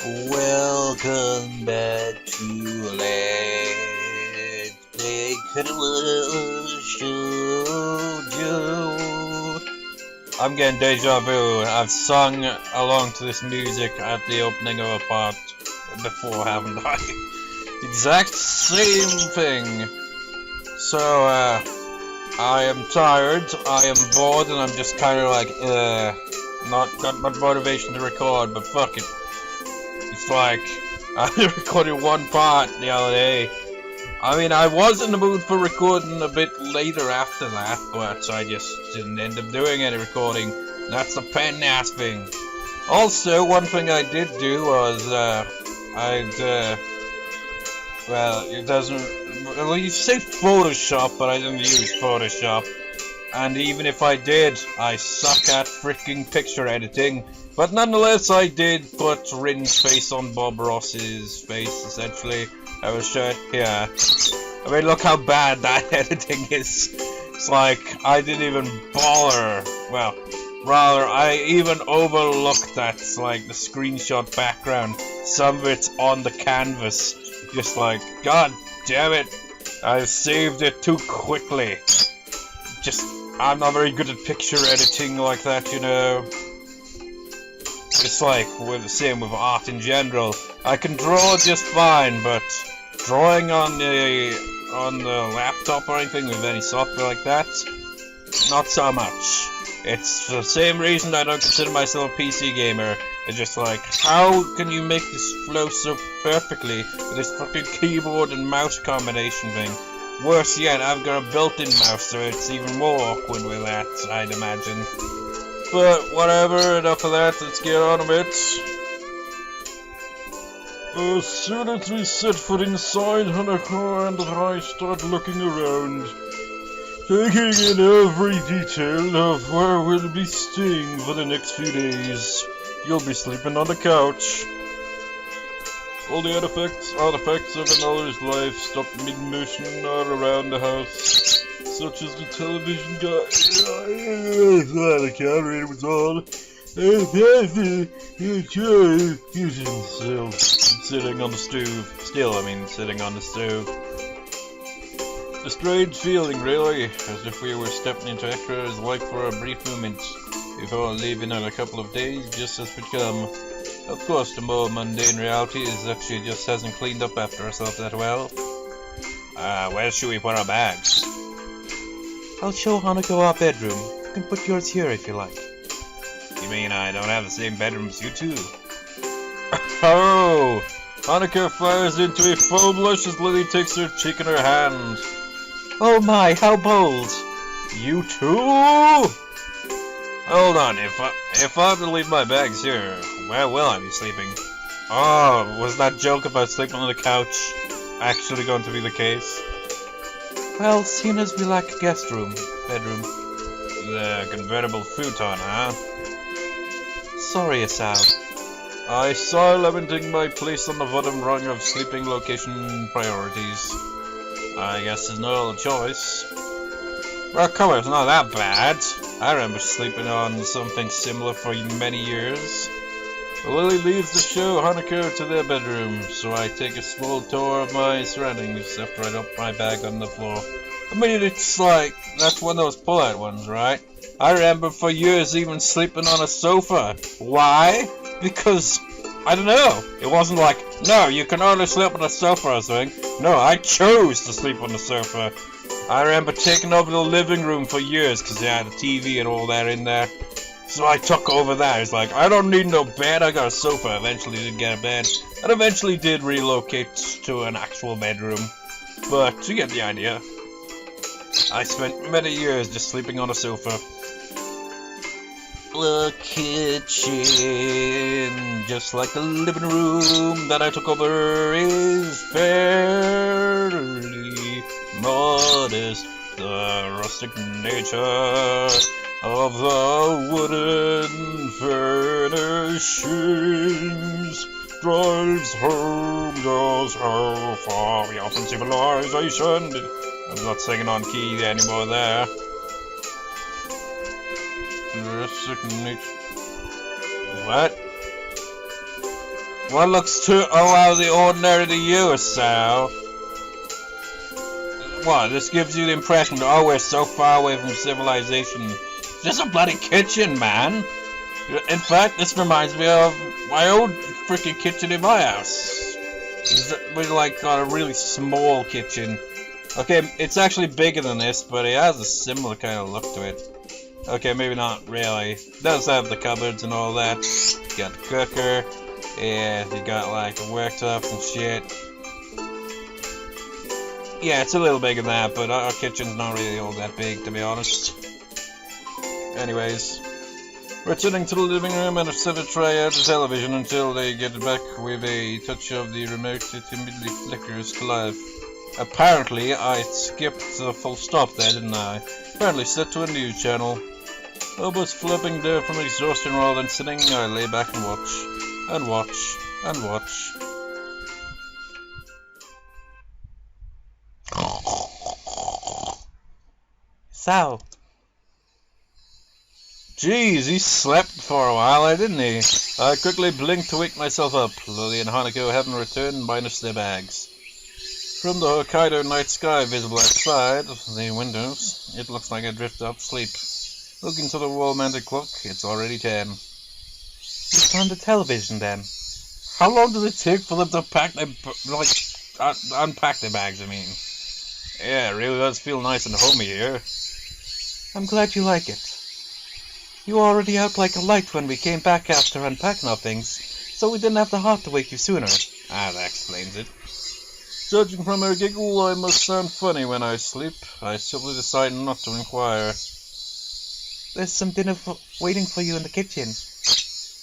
Welcome back to Let's Play Katawa Shoujo. I'm getting deja vu. I've sung along to this music at the opening of a part before, haven't I? The exact same thing. So, I am tired, I am bored, and I'm just kind of like, not got much motivation to record, but fuck it. It's like, I recorded one part the other day. I mean, I was in the mood for recording a bit later after that, but I just didn't end up doing any recording. That's the pen-ass thing. Also, one thing I did do was, well, it doesn't, well, you say Photoshop, but I didn't use Photoshop. And even if I did, I suck at freaking picture editing. But nonetheless, I did put Rin's face on Bob Ross's face, essentially. I will show it here. I mean, look how bad that editing is. It's like, I didn't even bother. Well, rather, I even overlooked that, like, the screenshot background. Some of it's on the canvas. Just like, god damn it. I saved it too quickly. I'm not very good at picture editing like that, you know. It's like, we're the same with art in general. I can draw just fine, but drawing on the laptop or anything with any software like that, not so much. It's the same reason I don't consider myself a PC gamer. It's just like, how can you make this flow so perfectly with this fucking keyboard and mouse combination thing? Worse yet, I've got a built-in mouse, so it's even more awkward with that, I'd imagine. But whatever, enough of that, let's get on a bit. As soon as we set foot inside Hanako and I start looking around, taking in every detail of where we'll be staying for the next few days. You'll be sleeping on the couch. All the artifacts of another's life stop mid-motion all around the house, such as the television guide. The camera was on. Sitting on the stove. Sitting on the stove. A strange feeling, really, as if we were stepping into Ekra's life for a brief moment, before leaving in a couple of days, just as we'd come. Of course, the more mundane reality is that she just hasn't cleaned up after herself that well. Where should we put our bags? I'll show Hanako our bedroom. You can put yours here if you like. You mean I don't have the same bedroom as you two? Oh! Hanako fires into a full blush as Lily takes her cheek in her hand. Oh my, how bold! You too? Hold on, if I have to leave my bags here, where will I be sleeping? Oh, was that joke about sleeping on the couch actually going to be the case? Well, seeing as we lack a bedroom. The convertible futon, huh? Sorry, Hisao. I saw lamenting my place on the bottom rung of sleeping location priorities. I guess there's no other choice. Well, come on, it's not that bad. I remember sleeping on something similar for many years. Lily leads the show Hanako to their bedroom, so I take a small tour of my surroundings after I dump my bag on the floor. I mean, it's like, that's one of those pull-out ones, right? I remember for years even sleeping on a sofa. Why? Because, I don't know. It wasn't like, no, you can only sleep on a sofa or something. No, I chose to sleep on the sofa. I remember taking over the living room for years because they had a TV and all that in there. So I took over that. It's like, I don't need no bed, I got a sofa. Eventually did get a bed. And eventually did relocate to an actual bedroom. But you get the idea. I spent many years just sleeping on a sofa. The kitchen, just like the living room that I took over, is fairly modest. The rustic nature of the wooden furnishings drives home just how far we are from civilization. I'm not singing on key anymore there. Rustic nature. What? What looks too out of the ordinary to you, Hisao? What, this gives you the impression that, oh, we're so far away from civilization. It's just a bloody kitchen, man. In fact, this reminds me of my old freaking kitchen in my house. We like got a really small kitchen. Okay, it's actually bigger than this, but it has a similar kind of look to it. Okay, maybe not really. It does have the cupboards and all that. You got the cooker. Yeah, you got like the worktops and shit. Yeah, it's a little bigger than that, but our kitchen's not really all that big, to be honest. Anyways, returning to the living room and set a tray out the television until they get back with a touch of the remote. It immediately flickers to life. Apparently, I skipped the full stop there, didn't I? Apparently set to a news channel. Almost flipping there from exhaustion rather than sitting, I lay back and watch. And watch. And watch. Hisao. Jeez, he slept for a while, didn't he? I quickly blinked to wake myself up. Lilly and Hanako haven't returned minus their bags. From the Hokkaido night sky visible outside the windows, it looks like I drifted off sleep. Looking to the wall-mounted clock, it's already 10. You found the television then? How long does it take for them to pack their, unpack their bags, I mean? Yeah, it really does feel nice and homey here. I'm glad you like it. You were already out like a light when we came back after unpacking our things, so we didn't have the heart to wake you sooner. Ah, that explains it. Judging from her giggle, I must sound funny when I sleep. I simply decide not to inquire. There's some dinner waiting for you in the kitchen.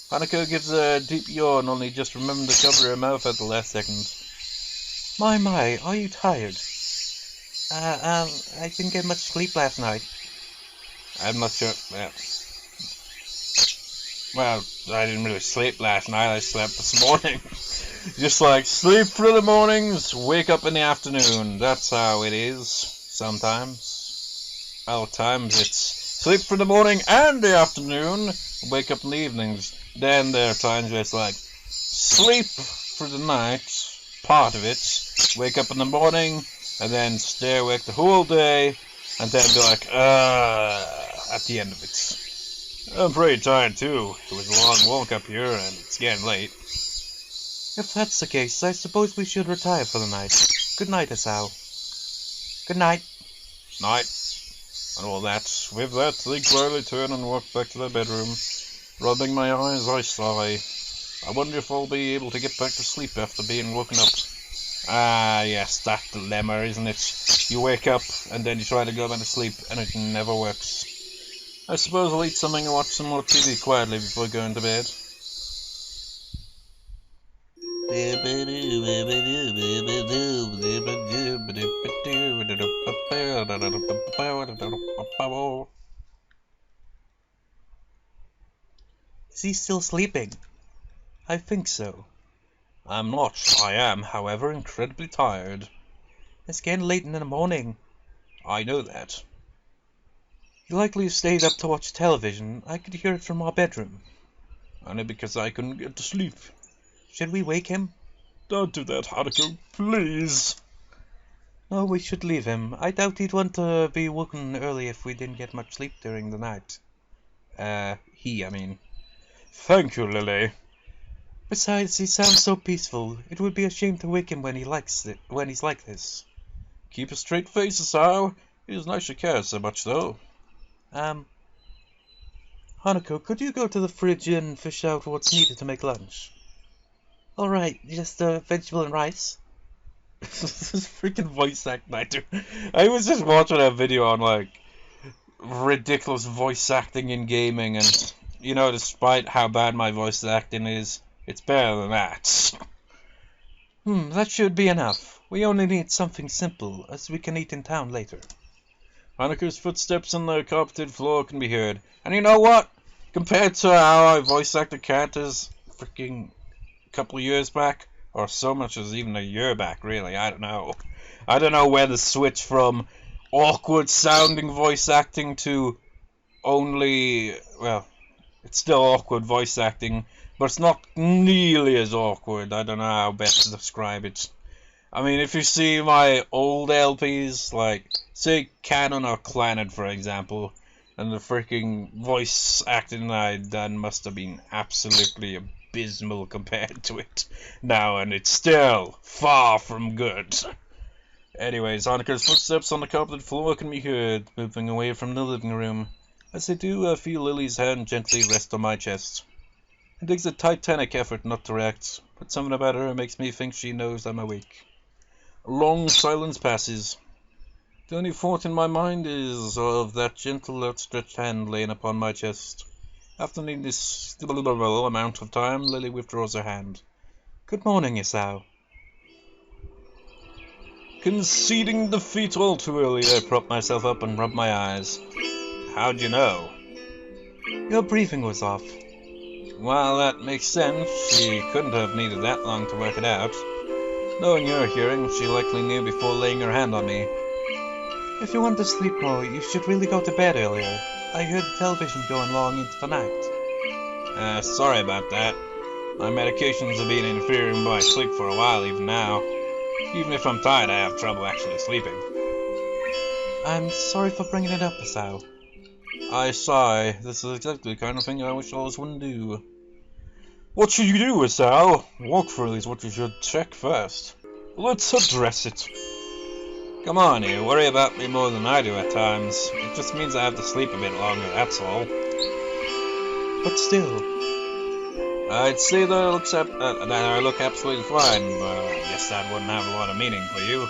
Hanako gives a deep yawn, only just remembered to cover her mouth at the last second. My, are you tired? I didn't get much sleep last night. I'm not sure. Well, I didn't really sleep last night. I slept this morning. Just like sleep through the mornings, wake up in the afternoon. That's how it is sometimes. Other times it's sleep through the morning and the afternoon, wake up in the evenings. Then there are times where it's like sleep through the night, part of it, wake up in the morning, and then stay awake the whole day, and then be like, at the end of it. I'm pretty tired too. It was a long walk up here, and it's getting late. If that's the case, I suppose we should retire for the night. Good night, Hisao. Good night. Night. And all that. With that, they quietly turn and walk back to their bedroom. Rubbing my eyes, I sigh. I wonder if I'll be able to get back to sleep after being woken up. Ah, yes, that dilemma, isn't it? You wake up, and then you try to go back to sleep, and it never works. I suppose I'll eat something and watch some more TV quietly before going to bed. Is he still sleeping? I think so. I'm not. I am, however, incredibly tired. It's getting late in the morning. I know that. He likely stayed up to watch television. I could hear it from our bedroom. Only because I couldn't get to sleep. Should we wake him? Don't do that, Hanako, please. No, we should leave him. I doubt he'd want to be woken early if we didn't get much sleep during the night. I mean. Thank you, Lily. Besides, he sounds so peaceful. It would be a shame to wake him when he's like this. Keep a straight face, Hisao. It is nice you care so much, though. Hanako, could you go to the fridge and fish out what's needed to make lunch? Alright, just vegetable and rice. This freaking voice acting I do. I was just watching a video on, like, ridiculous voice acting in gaming, and, you know, despite how bad my voice acting is, it's better than that. That should be enough. We only need something simple, as we can eat in town later. Hanako's footsteps on the carpeted floor can be heard. And you know what? Compared to how I voice acted characters freaking couple of years back, or so much as even a year back, really, I don't know. I don't know where the switch from awkward sounding voice acting to only, well, it's still awkward voice acting, but it's not nearly as awkward. I don't know how best to describe it. I mean, if you see my old LPs, like, say Canon or Clannad, for example, and the freaking voice acting I'd done must have been absolutely abysmal compared to it now, and it's still far from good. Anyways, Hanaka's footsteps on the carpeted floor can be heard, moving away from the living room. As they do, I feel Lily's hand gently rest on my chest. It takes a titanic effort not to react, but something about her makes me think she knows I'm awake. A long silence passes. The only thought in my mind is of that gentle outstretched hand laying upon my chest. After needing this little amount of time, Lily withdraws her hand. Good morning, Hisao. Conceding defeat all too early, I prop myself up and rub my eyes. How'd you know? Your breathing was off. Well, that makes sense. She couldn't have needed that long to work it out. Knowing your hearing, she likely knew before laying her hand on me. If you want to sleep more, you should really go to bed earlier. I heard the television going long into the night. Sorry about that. My medications have been interfering with my sleep for a while even now. Even if I'm tired, I have trouble actually sleeping. I'm sorry for bringing it up, Hisao. I sigh. This is exactly the kind of thing I wish Alice wouldn't do. What should you do, Hisao? Walk through is what you should check first. Let's address it. Come on, you worry about me more than I do at times. It just means I have to sleep a bit longer, that's all. But still, I'd say that I look absolutely fine, but I guess that wouldn't have a lot of meaning for you.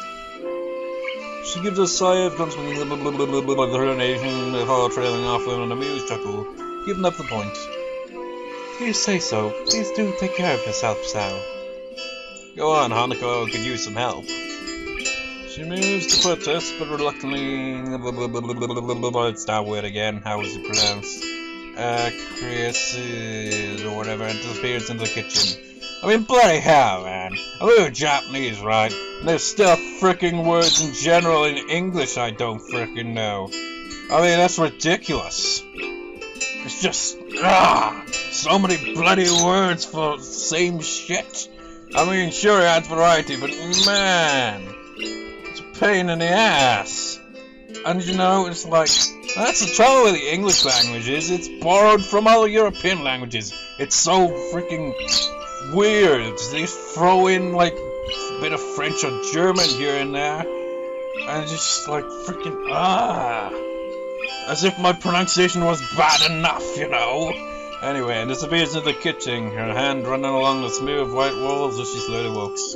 She gives a sigh of consternation before trailing off in an amused chuckle, giving up the point. If you say so, please do take care of yourself, Hisao. Go on, Hanako, could use some help. She moves to protest, but reluctantly... It's that word again, how is it pronounced? Or whatever, and disappears into the kitchen. I mean, bloody hell, man. I know you're Japanese, right? And there's still frickin' words in general in English I don't frickin' know. I mean, that's ridiculous. It's just, so many bloody words for the same shit. I mean, sure, it adds variety, but man, it's a pain in the ass. And you know, it's like, that's the trouble with the English language is it's borrowed from all European languages. It's so freaking weird. They throw in like a bit of French or German here and there, and it's just like freaking as if my pronunciation was bad enough, you know. Anyway, and disappears into the kitchen, her hand running along the smooth white walls as she slowly walks.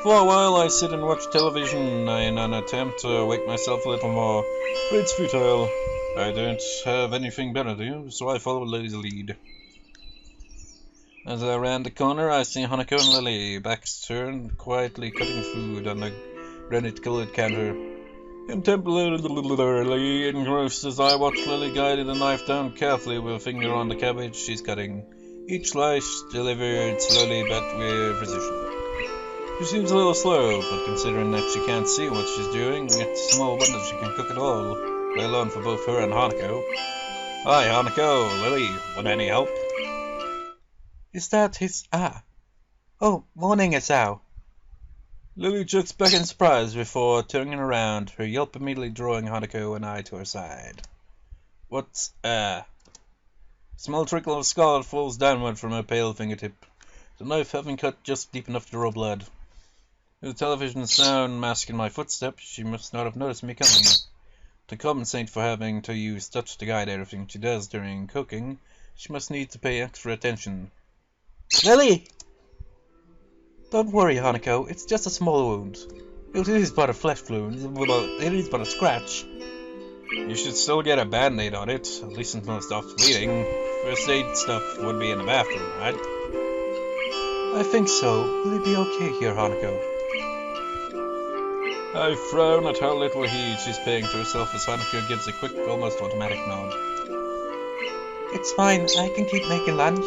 For a while I sit and watch television in an attempt to wake myself a little more, but it's futile. I don't have anything better to do, so I follow Lily's lead. As I round the corner, I see Hanako and Lily, backs turned, quietly cutting food on the granite-colored counter. Contemplatively engrossed as I watch Lily guiding the knife down carefully with a finger on the cabbage she's cutting, each slice delivered slowly but with precision. She seems a little slow, but considering that she can't see what she's doing, it's small wonder she can cook at all, let alone for both her and Hanako. Hi, Hanako, Lily, want any help? Is that his... Oh, morning, Hisao. Lily jerks back in surprise before turning around, her yelp immediately drawing Hanako and I to her side. What's, Small trickle of scarlet falls downward from her pale fingertip, the knife having cut just deep enough to draw blood. With the television sound masking my footsteps, she must not have noticed me coming. To compensate for having to use touch to guide everything she does during cooking, she must need to pay extra attention. Lily! Don't worry, Hanako, it's just a small wound. It is but a flesh wound, it is but a scratch. You should still get a band-aid on it, at least until it stops bleeding. First aid stuff would be in the bathroom, right? I think so. Will you be okay here, Hanako? I frown at how little heed she's paying to herself as Hanako gives a quick, almost automatic nod. It's fine, I can keep making lunch.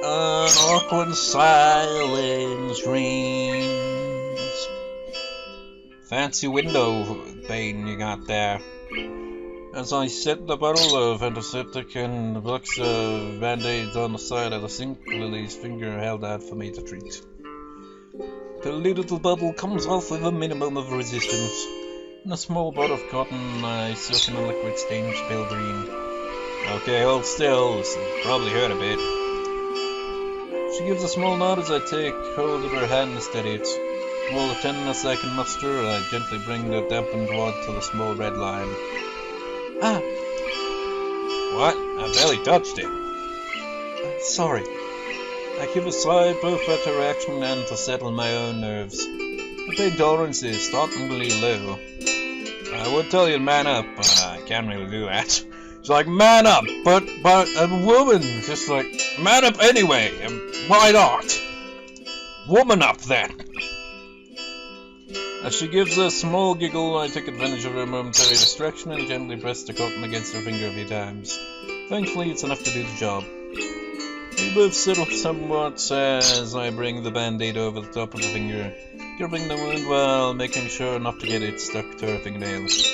An awkward silence reigns. Fancy window pane you got there. as I set the bottle of antiseptic and the box of band-aids on the side of the sink. Lily's finger held out for me to treat. The little bubble comes off with a minimum of resistance. In a small pot of cotton, I soak in a liquid stained pale green. Okay, hold still. This will probably hurt a bit. She gives a small nod as I take hold of her hand and steady it. With all the tenderness I can muster, I gently bring the dampened wad to the small red line. Ah! What? I barely touched it. Sorry. I give a sigh both at her reaction and to settle my own nerves. The pain tolerance is startlingly low. I would tell you to man up, but I can't really do that. It's like, man up, but a woman, just like, man up anyway, and why not? Woman up then. As she gives a small giggle, I take advantage of her momentary distraction and gently press the cotton against her finger a few times. Thankfully, it's enough to do the job. We both settle somewhat as I bring the band-aid over the top of the finger, gripping the wound while making sure not to get it stuck to her fingernails.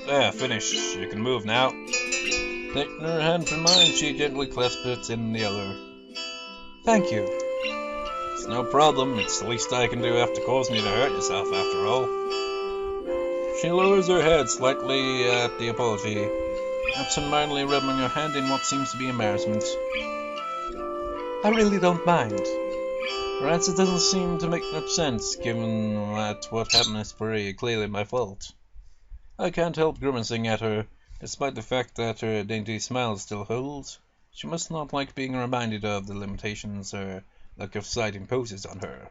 There, finished. You can move now. Taking her hand from mine, she gently clasps it in the other. Thank you. It's no problem. It's the least I can do after causing you to hurt yourself, after all. She lowers her head slightly at the apology, absent-mindedly rubbing her hand in what seems to be embarrassment. I really don't mind. Her answer doesn't seem to make much sense, given that what happened is pretty clearly my fault. I can't help grimacing at her, despite the fact that her dainty smile still holds. She must not like being reminded of the limitations her lack of sight imposes on her.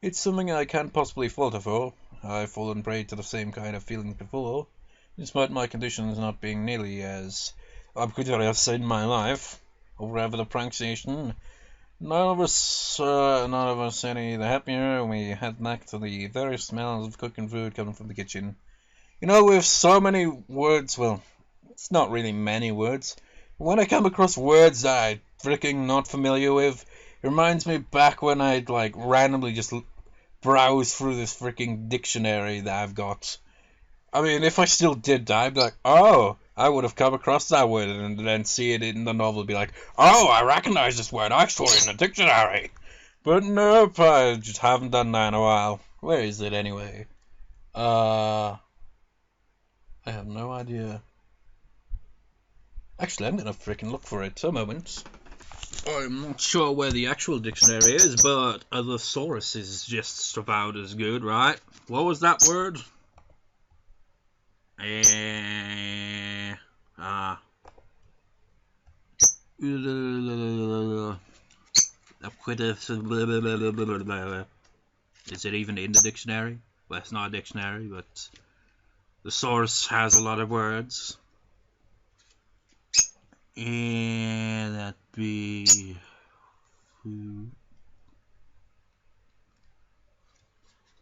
It's something I can't possibly fault her for. I've fallen prey to the same kind of feelings before, despite my conditions not being nearly as ubiquitous in my life. Over the prank station, none of us any the happier. We head back to the various smells of cooking food coming from the kitchen. You know, with so many words, well, it's not really many words, but when I come across words that I'm freaking not familiar with, it reminds me back when I'd like randomly just browse through this freaking dictionary that I've got. I mean, if I still did that, I'd be like, oh, I would have come across that word and then see it in the novel, be like, oh, I recognize this word, I saw it in the dictionary. But nope, I just haven't done that in a while. Where is it anyway? I have no idea. Actually, I'm gonna freaking look for it. A moment. I'm not sure where the actual dictionary is, but a thesaurus is just about as good, right? What was that word? Is it even in the dictionary? Well, it's not a dictionary, but the source has a lot of words. And that'd be...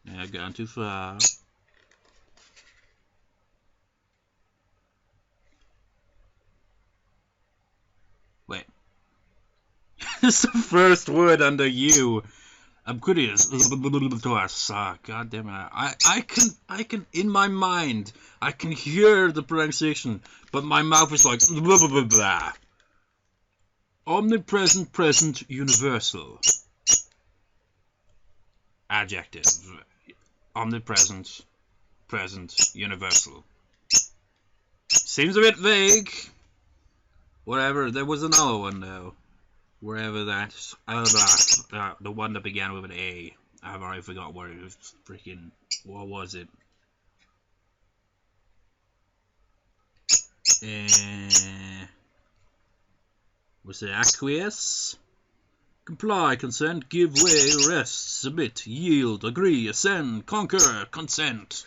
Yeah, I've gone too far. Wait. It's the first word under U. I'm curious. God damn it. I can, in my mind, I can hear the pronunciation, but my mouth is like, blah, blah, blah, blah. Omnipresent, present, universal. Adjective. Omnipresent, present, universal. Seems a bit vague. Whatever, there was another one though. Wherever that's the one that began with an A. I've already forgot what it was. Freaking, what was it? Was it acquiesce? Comply, consent, give way, rest, submit, yield, agree, ascend, conquer, consent.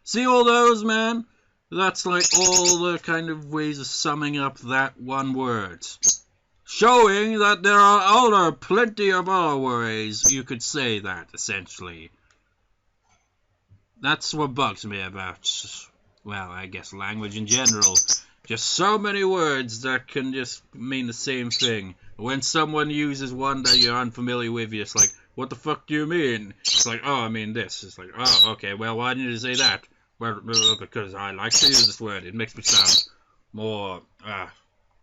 See all those, man? That's like all the kind of ways of summing up that one word. Showing that there are plenty of other ways you could say that, essentially. That's what bugs me about, well, I guess language in general. Just so many words that can just mean the same thing. When someone uses one that you're unfamiliar with, you're just like, what the fuck do you mean? It's like, oh, I mean this. It's like, oh, okay, well, why didn't you say that? Well, because I like to use this word. It makes me sound more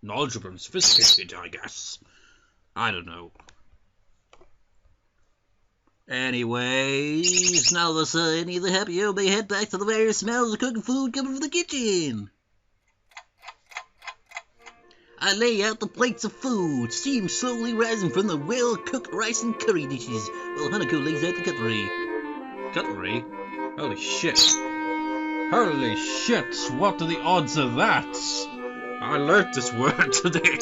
knowledgeable and sophisticated, I guess. I don't know. Anyways, now that any of the happier may head back to the various smells of cooking food coming from the kitchen. I lay out the plates of food, steam slowly rising from the well-cooked rice and curry dishes, while Hanako lays out the cutlery. Cutlery? Holy shit. Holy shit, what are the odds of that? I learnt this word today.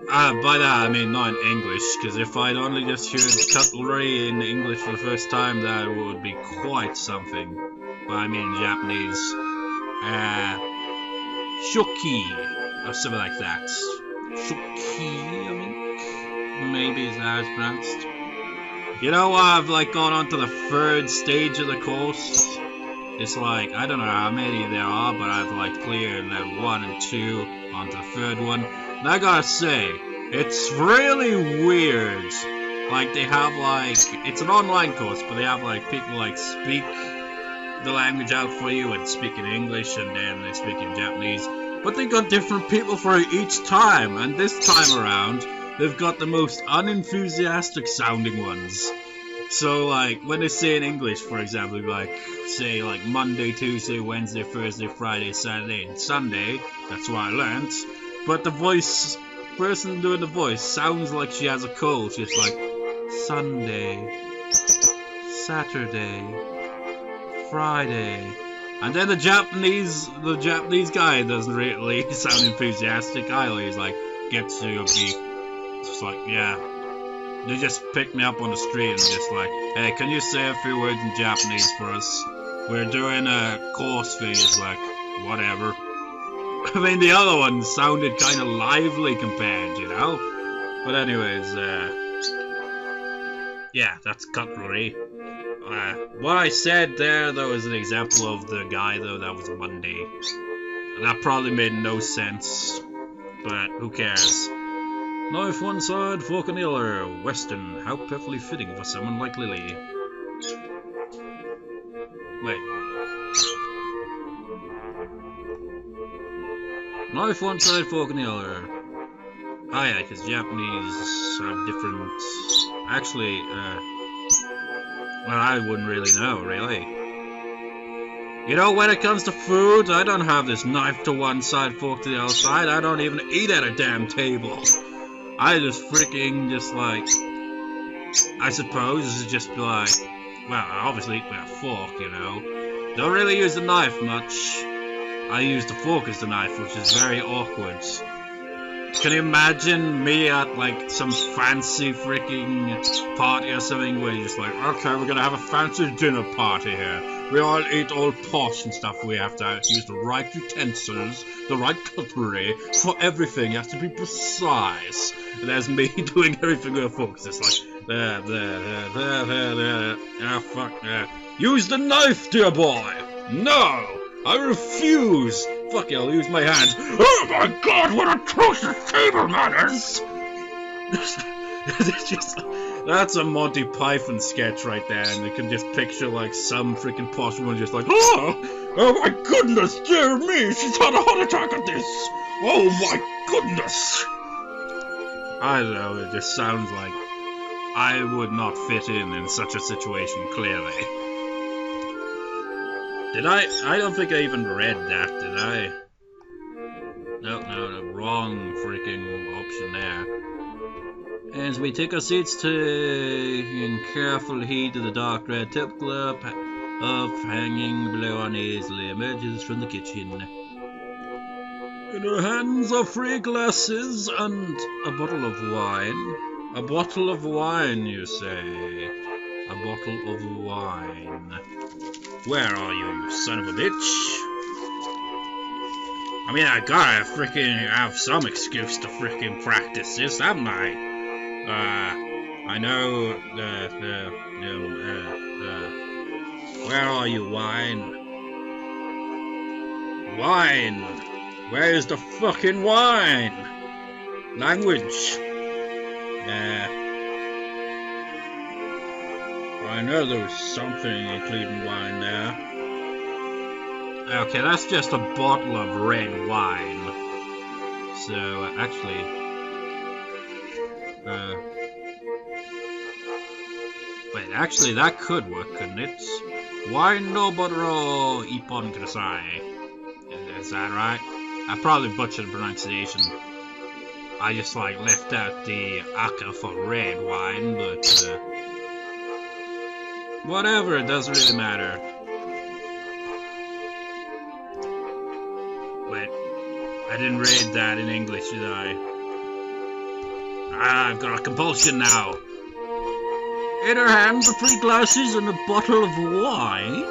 By that I mean not in English, because if I'd only just heard cutlery in English for the first time, that would be quite something. But I mean in Japanese. Shoki, or something like that. Shoki, I think? Maybe is how it's pronounced. You know, I've like gone on to the third stage of the course. It's like, I don't know how many there are, but I've like cleared level 1 and 2 onto the third one. And I gotta say, it's really weird. Like, they have like, it's an online course, but they have like people like speak the language out for you and speak in English, and then they speak in Japanese. But they got different people for each time, and this time around, they've got the most unenthusiastic sounding ones. So, like, when they say in English, for example, like, say, like, Monday, Tuesday, Wednesday, Thursday, Friday, Saturday, and Sunday, that's what I learnt. But the person doing the voice sounds like she has a cold. She's like, Sunday, Saturday, Friday. And then the Japanese guy doesn't really sound enthusiastic either. He's like, gets to your beat. It's like, yeah. They just picked me up on the street and just like, hey, can you say a few words in Japanese for us? We're doing a course thing. It's like, whatever. I mean, the other one sounded kind of lively compared, you know? But anyways, yeah, that's cutlery. What I said there, though, is an example of the guy, though, that was Monday. That probably made no sense, but who cares? Knife one side, fork on the other. Western, how perfectly fitting for someone like Lilly. Wait. Knife one side, fork on the other. Oh yeah, because Japanese have different... Actually, well, I wouldn't really know, really. You know, when it comes to food, I don't have this knife to one side, fork to the other side. I don't even eat at a damn table. I just freaking just like, I suppose it's just like, well, I obviously eat with a fork, you know. Don't really use the knife much. I use the fork as the knife, which is very awkward. Can you imagine me at like some fancy freaking party or something where you're just like, okay, we're gonna have a fancy dinner party here. We all eat all posh and stuff. We have to use the right utensils, the right cutlery for everything. You have to be precise. And there's me doing everything with a fork. It's like, there. Ah, fuck, there. Use the knife, dear boy. No, I refuse. Fuck it, I'll use my hand. Oh my god, what atrocious table manners! It's just, that's a Monty Python sketch right there, and you can just picture like some freaking posh woman just like, oh my goodness, dear me, she's had a heart attack at this. Oh my goodness. I don't know, it just sounds like I would not fit in such a situation, clearly. Did I don't think I even read that, did I? No, wrong freaking option there. As we take our seats in careful heed of the dark red tablecloth of hanging below our easily emerges from the kitchen. In her hands are 3 glasses and a bottle of wine. A bottle of wine, you say? A bottle of wine. Where are you, you son of a bitch? I mean, I gotta freaking have some excuse to freaking practice this, haven't I? I know, where are you, wine? Wine! Where's the fucking wine? Language! I know there was something including wine there. Okay, that's just a bottle of red wine. So, actually... wait, actually that could work, couldn't it? Wine no botero ippon kudasai. Is that right? I probably butchered the pronunciation. I just, like, left out the aka for red wine, but, whatever, it doesn't really matter. Wait, I didn't read that in English, did I? I've got a compulsion now. In her hands are 3 glasses and a bottle of wine.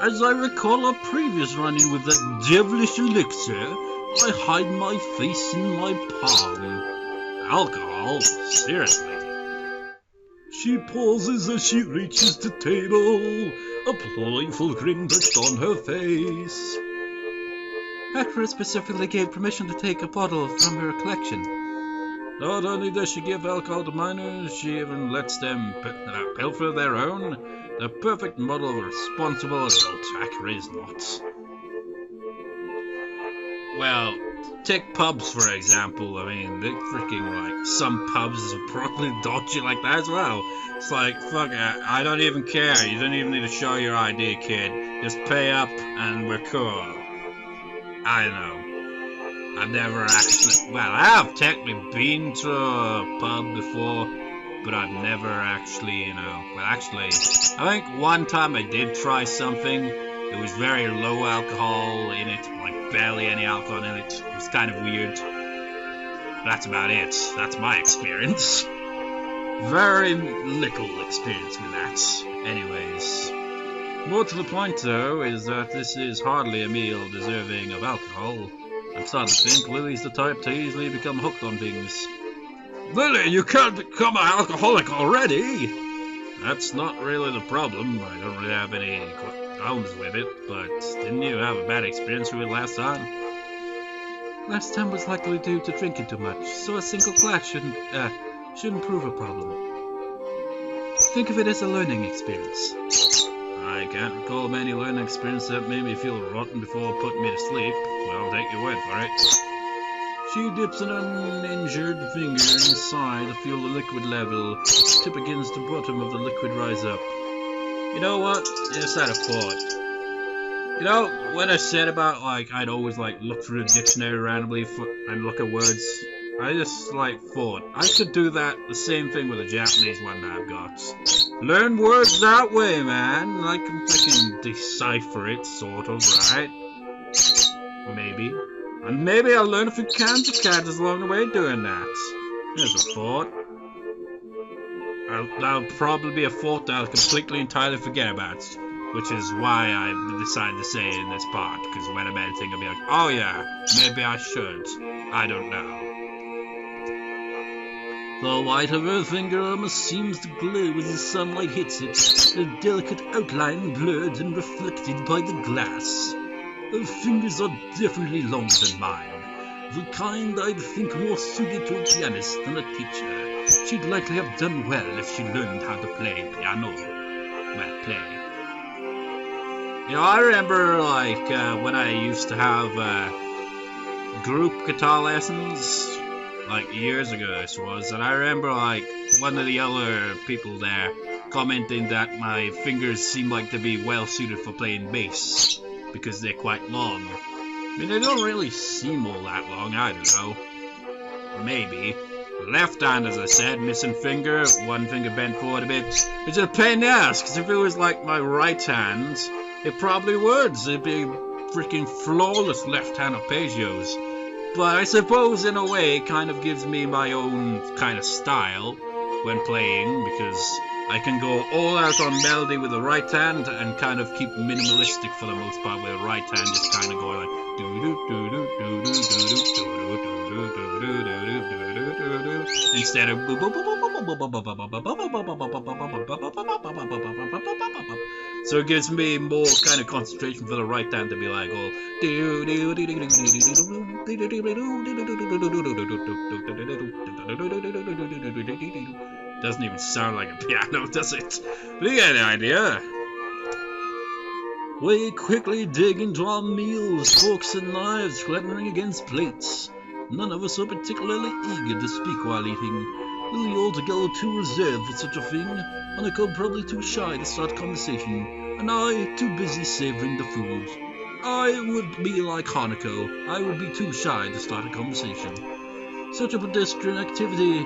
As I recall our previous run-in with that devilish elixir, I hide my face in my palm. Alcohol? Seriously? She pauses as she reaches the table, a playful grin touched on her face. Hector specifically gave permission to take a bottle from her collection. Not only does she give alcohol to minors, she even lets them pilfer their own. The perfect model of a responsible adult. Hacker is not. Well, take pubs for example. I mean, they're freaking like some pubs are probably dodgy like that as well. It's like, fuck it, I don't even care. You don't even need to show your ID, kid. Just pay up and we're cool. I know. I've never actually, well, I have technically been to a pub before, but I've never actually, you know, well, actually, I think one time I did try something. It was very low alcohol in it, like barely any alcohol in it. It was kind of weird. That's about it. That's my experience. Very little experience with that. Anyways, more to the point though is that this is hardly a meal deserving of alcohol. I'm starting to think Lily's the type to easily become hooked on things. Lily, you can't become an alcoholic already! That's not really the problem. I don't really have any problems with it, but didn't you have a bad experience with it last time? Last time was likely due to drinking too much, so a single glass shouldn't prove a problem. Think of it as a learning experience. I can't recall many learning experiences that made me feel rotten before putting me to sleep. Well, I'll take your word for it. She dips an uninjured finger inside to feel the liquid level. Tip against the bottom of the liquid rise up. You know what? Just had a thought. You know, when I said about, like, I'd always, like, look through the dictionary randomly and look at words, I just, like, thought, I should do that, the same thing with the Japanese one that I've got. Learn words that way, man. I can freaking decipher it, sort of, right? Maybe. And maybe I'll learn a few kinds of characters along the way doing that. There's a thought. That'll probably be a thought that I'll completely entirely forget about. Which is why I decided to say it in this part. Because when I'm editing, I'll be like, oh yeah, maybe I should. I don't know. The white of her finger almost seems to glow as the sunlight hits it, a delicate outline blurred and reflected by the glass. Her fingers are definitely longer than mine, the kind I'd think more suited to a pianist than a teacher. She'd likely have done well if she learned how to play piano. Well, play. You know, I remember, like, when I used to have group guitar lessons, like years ago this was, and I remember like one of the other people there commenting that my fingers seem like to be well suited for playing bass because they're quite long. I mean, they don't really seem all that long, I don't know. Maybe. Left hand, as I said, missing finger, one finger bent forward a bit. It's a pain in the ass, because if it was like my right hand, it probably would. It'd be freaking flawless left hand arpeggios. But I suppose in a way it kind of gives me my own kind of style when playing, because I can go all out on melody with the right hand and kind of keep minimalistic for the most part with the right hand, just kind of going like instead of so it gives me more kind of concentration for the right hand to be like all doesn't even sound like a piano, does it? But you get the idea. We quickly dig into our meals, forks and knives clattering against plates. None of us are particularly eager to speak while eating. Lily altogether too reserved for such a thing, Hanako probably too shy to start conversation, and I too busy savouring the food. I would be like Hanako. I would be too shy to start a conversation. Such a pedestrian activity,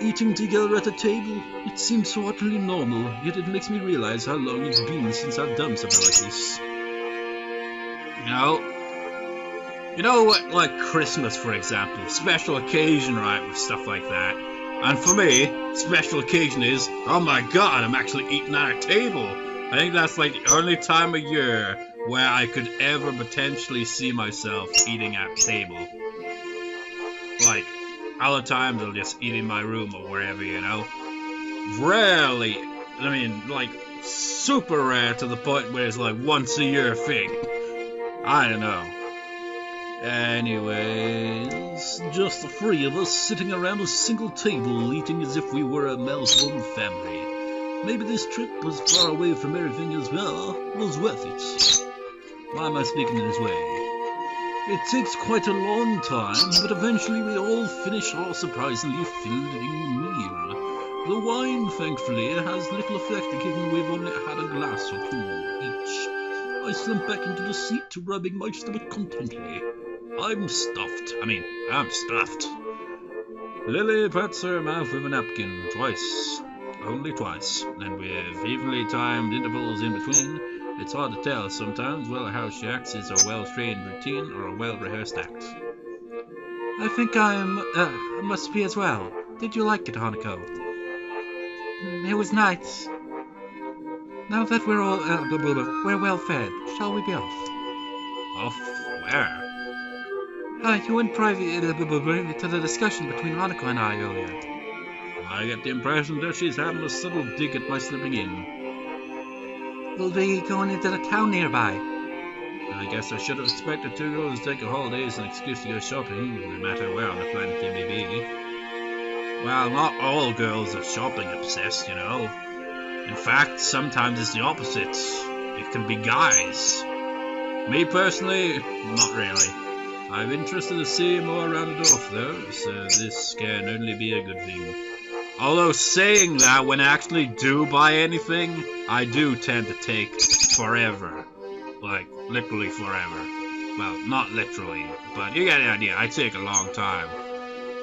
eating together at a table, it seems so utterly normal, yet it makes me realize how long it's been since I've done something like this. You know what, like Christmas, for example, special occasion, right, with stuff like that. And for me, special occasion is, oh my god, I'm actually eating at a table. I think that's like the only time of year where I could ever potentially see myself eating at a table. Like, other times I'll just eat in my room or wherever, you know. Rarely, I mean, like, super rare to the point where it's like once a year thing. I don't know. Anyways, just the three of us sitting around a single table eating as if we were a Melbourne family. Maybe this trip was far away from everything as well was worth it. Why am I speaking in this way? It takes quite a long time, but eventually we all finish our surprisingly filling meal. The wine, thankfully, has little effect given we've only had a glass or two each. I slump back into the seat, rubbing my stomach contentedly. I'm stuffed. I'm stuffed. Lily pats her mouth with a napkin twice. Only twice. And with evenly timed intervals in between. It's hard to tell sometimes whether how she acts is a well-trained routine or a well-rehearsed act. I think must be as well. Did you like it, Hanako? It was nice. Now that we're all, we're well fed, shall we be off? Off where? You went private to the discussion between Hanako and I earlier. I get the impression that she's having a subtle dig at my slipping in. We'll be going into the town nearby. I guess I should have expected two girls to take a holiday as an excuse to go shopping, no matter where on the planet they may be. Well, not all girls are shopping obsessed, you know. In fact, sometimes it's the opposite. It can be guys. Me personally, not really. I'm interested to see more rounded off though, so this can only be a good thing. Although saying that, when I actually do buy anything, I do tend to take forever. Like, literally forever. Well, not literally, but you get the idea. I take a long time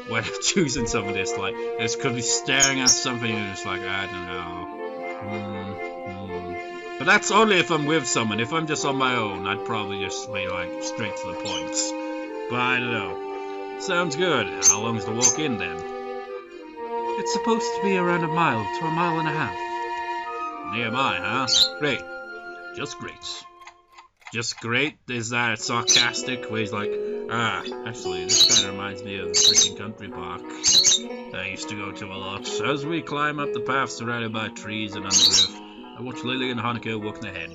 when choosing some of this. Like, I just could be staring at something and it's like, I don't know. But that's only if I'm with someone. If I'm just on my own, I'd probably just be like straight to the point. But I don't know. Sounds good. How long's the walk in then? It's supposed to be around a mile to a mile and a half. Nearby, huh? Great. Just great. Just great? Is that sarcastic? Where he's like, actually, this kind of reminds me of the freaking country park that I used to go to a lot. As we climb up the path surrounded by trees and undergrowth, I watch Lily and Hanako walking ahead.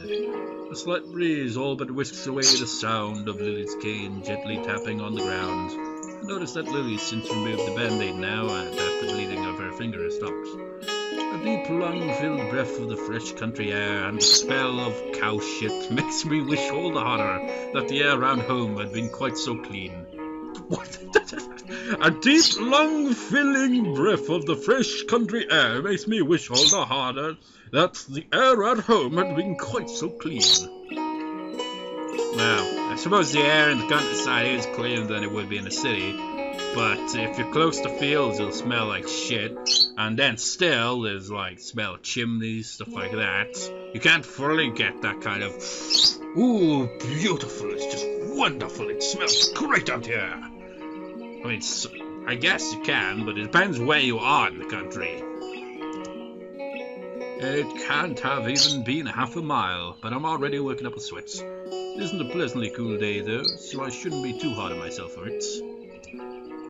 A slight breeze all but whisks away the sound of Lily's cane gently tapping on the ground. I notice that Lily's since removed the band-aid now and that the bleeding of her finger has stopped. A deep lung-filled breath of the fresh country air and the smell of cow shit makes me wish all the harder that the air around home had been quite so clean. What? A deep lung-filling breath of the fresh country air makes me wish all the harder that the air at home had been quite so clean. Well, I suppose the air in the countryside is cleaner than it would be in the city, but if you're close to fields, it'll smell like shit, and then still, there's like smell of chimneys, stuff like that. You can't fully get that kind of, ooh, beautiful, it's just wonderful, it smells great out here. I mean, I guess you can, but it depends where you are in the country. It can't have even been half a mile, but I'm already working up a sweat. It isn't a pleasantly cool day though, so I shouldn't be too hard on myself for it.